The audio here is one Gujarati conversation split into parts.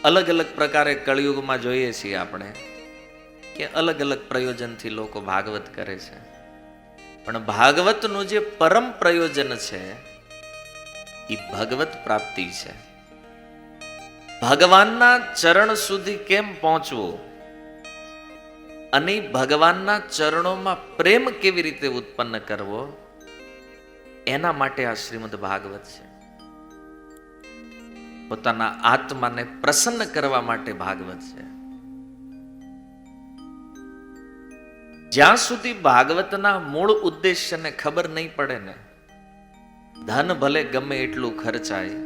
અલગ અલગ પ્રકારે કળિયુગમાં જોઈએ છીએ આપણે કે અલગ અલગ પ્રયોજનથી લોકો ભાગવત કરે છે, પણ ભાગવતનું જે પરમ પ્રયોજન છે એ ભગવત પ્રાપ્તિ છે. ભગવાનના ચરણ સુધી કેમ પહોંચવું અને ભગવાનના ચરણોમાં પ્રેમ કેવી રીતે ઉત્પન્ન કરવો, એના માટે આ શ્રીમદ ભાગવત છે. પોતાના આત્માને પ્રસન્ન કરવા માટે ભાગવત છે. જ્યાં સુધી ભાગવતના મૂળ ઉદ્દેશ્યને ખબર નહીં પડે ને, ધન ભલે ગમે એટલું ખર્ચાય,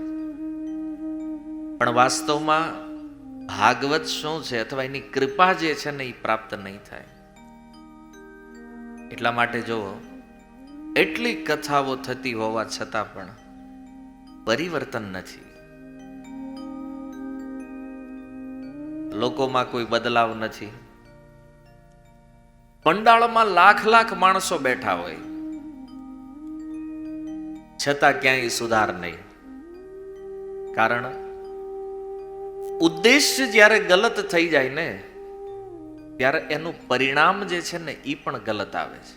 પણ વાસ્તવમાં ભાગવત શું છે અથવા એની કૃપા જે છે ને એ પ્રાપ્ત નહીં થાય. એટલા માટે જો એટલી કથાઓ થતી હોવા છતાં પણ પરિવર્તન નથી, લોકોમાં કોઈ બદલાવ નથી. પંડાળમાં લાખ લાખ માણસો બેઠા હોય છતાં ક્યાંય સુધાર નહીં. કારણ ઉદ્દેશ્ય જ્યારે ગલત થઈ જાય ને, ત્યારે એનું પરિણામ જે છે ને એ પણ ગલત આવે છે.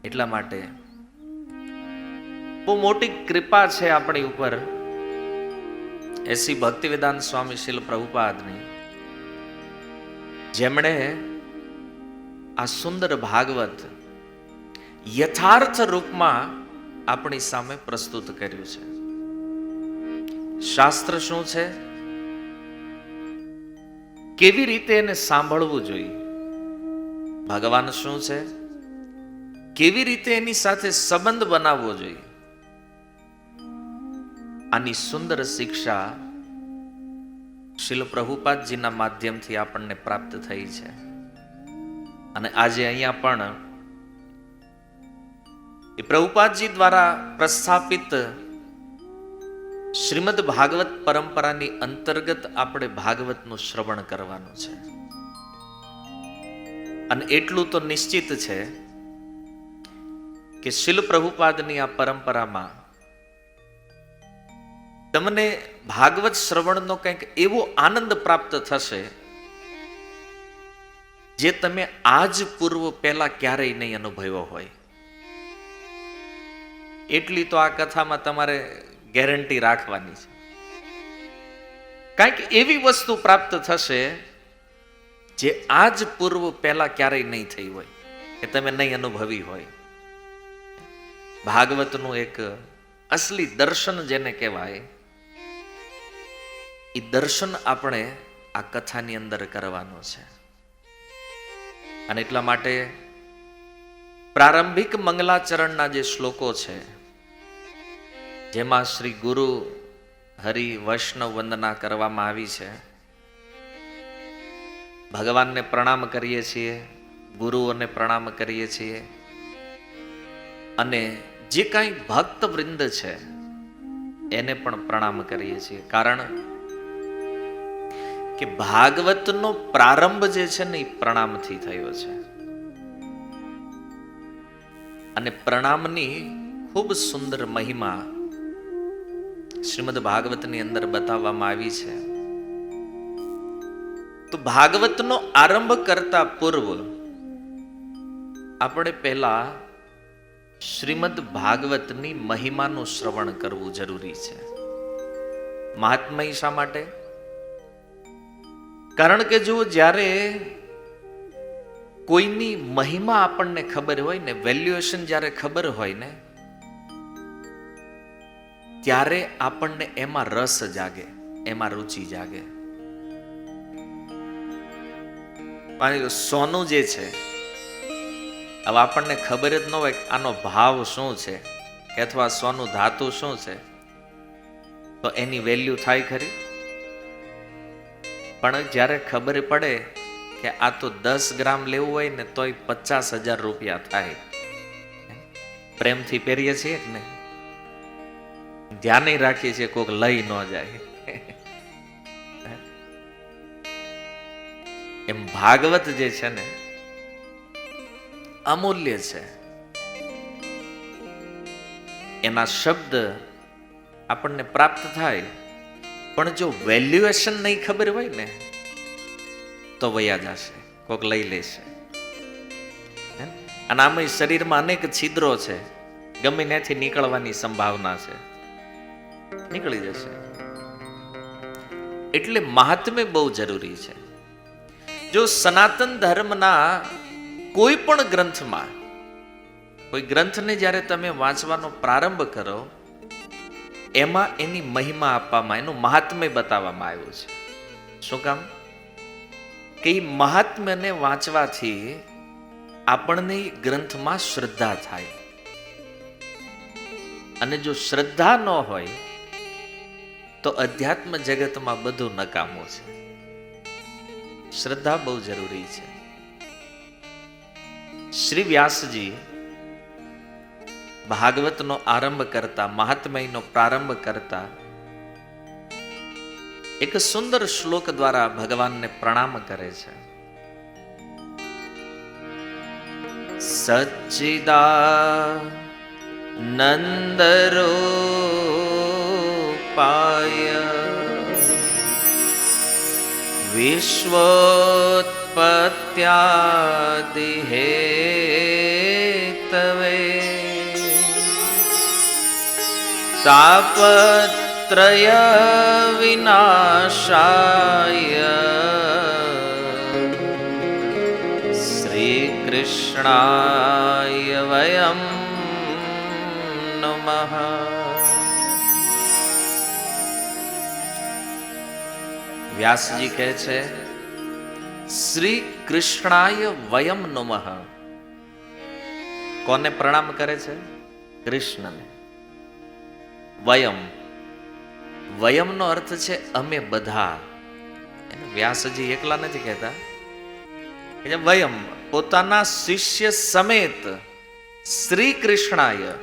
એટલા માટે બહુ મોટી કૃપા છે આપણી ઉપર એસી ભક્તિવેદાંત સ્વામી શીલ પ્રભુપાદની, જેમણે આ સુંદર ભાગવત યથાર્થ રૂપમાં આપણી સામે પ્રસ્તુત કર્યું છે. શાસ્ત્ર શું છે, કેવી રીતે એને સાંભળવું જોઈએ, ભગવાન શું છે, કેવી રીતે એની સાથે સંબંધ બનાવવો જોઈએ, આની સુંદર શિક્ષા શીલ પ્રભુપાદજીના માધ્યમથી આપણને પ્રાપ્ત થઈ છે. અને આજે અહીંયા પણ એ પ્રભુપાદજી દ્વારા પ્રસ્થાપિત શ્રીમદ ભાગવત પરંપરાની અંતર્ગત આપણે ભાગવતનું શ્રવણ કરવાનું છે. અને એટલું તો નિશ્ચિત છે કે શીલ પ્રભુપાદની આ પરંપરામાં તમને ભાગવત શ્રવણનો કંઈક એવો આનંદ પ્રાપ્ત થશે જે તમે આજ પૂર્વ પહેલા ક્યારેય નહીં અનુભવ્યો હોય. એટલી તો આ કથામાં તમારે ગેરંટી રાખવાની છે. કંઈક એવી વસ્તુ પ્રાપ્ત થશે જે આજ પૂર્વ પહેલા ક્યારેય નહીં થઈ હોય, કે તમે નહીં અનુભવી હોય. ભાગવતનું એક અસલી દર્શન જેને કહેવાય, એ દર્શન આપણે આ કથાની અંદર કરવાનું છે. અને એટલા માટે પ્રારંભિક મંગલાચરણના જે શ્લોકો છે, જેમાં શ્રી ગુરુ હરિ વૈષ્ણવ વંદના કરવામાં આવી છે, ભગવાનને પ્રણામ કરીએ છીએ, ગુરુઓને પ્રણામ કરીએ છીએ, અને જે કાંઈ ભક્ત વૃંદ છે એને પણ પ્રણામ કરીએ છીએ. કારણ કે ભાગવતનો પ્રારંભ જે છે ને એ પ્રણામથી થયો છે. અને પ્રણામની ખૂબ સુંદર મહિમા શ્રીમદ ભાગવતની અંદર બતાવવામાં આવી છે. તો ભાગવતનો આરંભ કરતા પૂર્વ આપણે પહેલા શ્રીમદ ભાગવતની મહિમાનું શ્રવણ કરવું જરૂરી છે. મહાત્મય શા માટે? કારણ કે જો જ્યારે કોઈની મહિમા આપણને ખબર હોય ને, વેલ્યુએશન જ્યારે ખબર હોય ને, ત્યારે આપણને એમાં રસ જાગે, એમાં રુચિ જાગે. સોનું જે છે, હવે આપણને ખબર જ ન હોય કે આનો ભાવ શું છે, કે અથવા સોનું ધાતુ શું છે, તો એની વેલ્યુ થાય ખરી? પણ જ્યારે ખબર પડે કે આ તો 10 ગ્રામ લેવું હોય ને તોય 50,000 રૂપિયા થાય, પ્રેમથી પહેરીએ છીએ કે નહીં, ધ્યાન રાખીએ છીએ કોઈક લઈ ન જાય. એમ ભાગવત જે છે ને અમૂલ્ય છે. એના શબ્દ આપણને પ્રાપ્ત થાય પણ જો વેલ્યુએશન નહીં ખબર હોય ને તો વયા જશે, કોક લઈ લેશે. અને આમાં શરીરમાં અનેક છિદ્રો છે, ગમે ત્યાંથી નીકળવાની સંભાવના છે, નીકળી જશે. એટલે મહાત્મ્ય બહુ જરૂરી છે. જો સનાતન ધર્મના કોઈ પણ ગ્રંથમાં, કોઈ ગ્રંથને જ્યારે તમે વાંચવાનો પ્રારંભ કરો, એમાં એની મહિમા આપવામાં, એનું મહાત્મ્ય બતાવવામાં આવ્યું છે. શું કામ? કે એ મહાત્મ્યને વાંચવાથી આપણને ગ્રંથમાં શ્રદ્ધા થાય. અને જો શ્રદ્ધા ન હોય તો અધ્યાત્મ જગતમાં બધું નકામું છે. શ્રદ્ધા બહુ જરૂરી છે. શ્રી વ્યાસજી ભાગવતનો આરંભ કરતા, મહાત્મ્યનો પ્રારંભ કરતા એક સુંદર શ્લોક દ્વારા ભગવાનને પ્રણામ કરે છે. સચ્ચિદાનંદરૂપાય વિશ્વોત્પત્યાદિહેતવે તાપત્રય વિનાશાય શ્રી કૃષ્ણાય વયમ નમઃ. વ્યાસજી કહે છે શ્રી કૃષ્ણાય વયમ નમઃ. કોને પ્રણામ કરે છે? કૃષ્ણને. વયમ, વયમનો અર્થ છે અમે બધા. વ્યાસજી એકલા નથી કહેતા. વયમ પોતાના શિષ્ય સમેત શ્રી કૃષ્ણાય.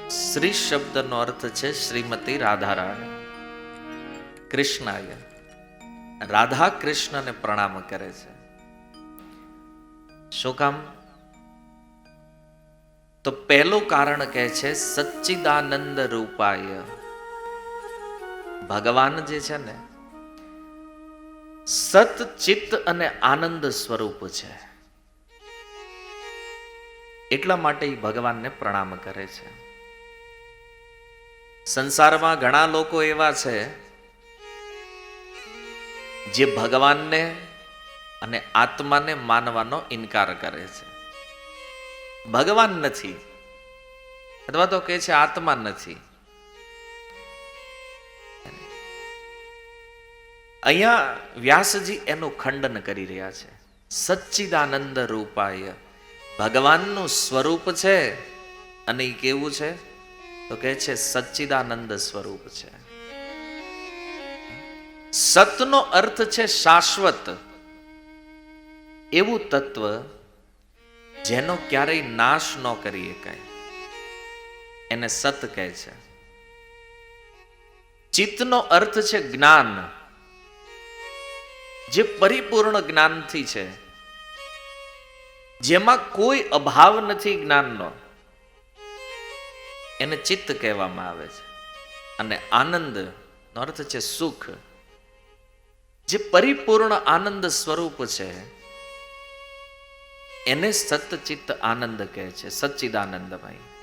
શ્રી શબ્દનો અર્થ છે શ્રીમતી રાધારાણી. કૃષ્ણાય, રાધા કૃષ્ણને પ્રણામ કરે છે. શું કામ? તો પહેલું કારણ કહે છે સચ્ચિદાનંદ રૂપાય. ભગવાન જે છે ને સત, ચિત્ત અને આનંદ સ્વરૂપ છે. એટલા માટે એ ભગવાનને પ્રણામ કરે છે. સંસારમાં ઘણા લોકો એવા છે જે ભગવાનને અને આત્માને માનવાનો ઇનકાર કરે છે. ભગવાન નથી, અથવા તો કહે છે આત્મા નથી. અહીંયા વ્યાસજી એનું ખંડન કરી રહ્યા છે. સચ્ચિદાનંદ રૂપાય, ભગવાનનું સ્વરૂપ છે. અને એ કેવું છે? તો કહે છે સચ્ચિદાનંદ સ્વરૂપ છે. સતનો અર્થ છે શાશ્વત, એવું તત્વ જેનો ક્યારેય નાશ ન કરી શકાય, એને સત કહે છે. ચિત્તનો અર્થ છે જ્ઞાન, જે પરિપૂર્ણ જ્ઞાનથી છે, જેમાં કોઈ અભાવ નથી જ્ઞાનનો, એને ચિત્ત કહેવામાં આવે છે. અને આનંદ નો અર્થ છે સુખ, જે પરિપૂર્ણ આનંદ સ્વરૂપ છે, એને સતચિત્ત આનંદ કહે છે, સચ્ચિદાનંદમય.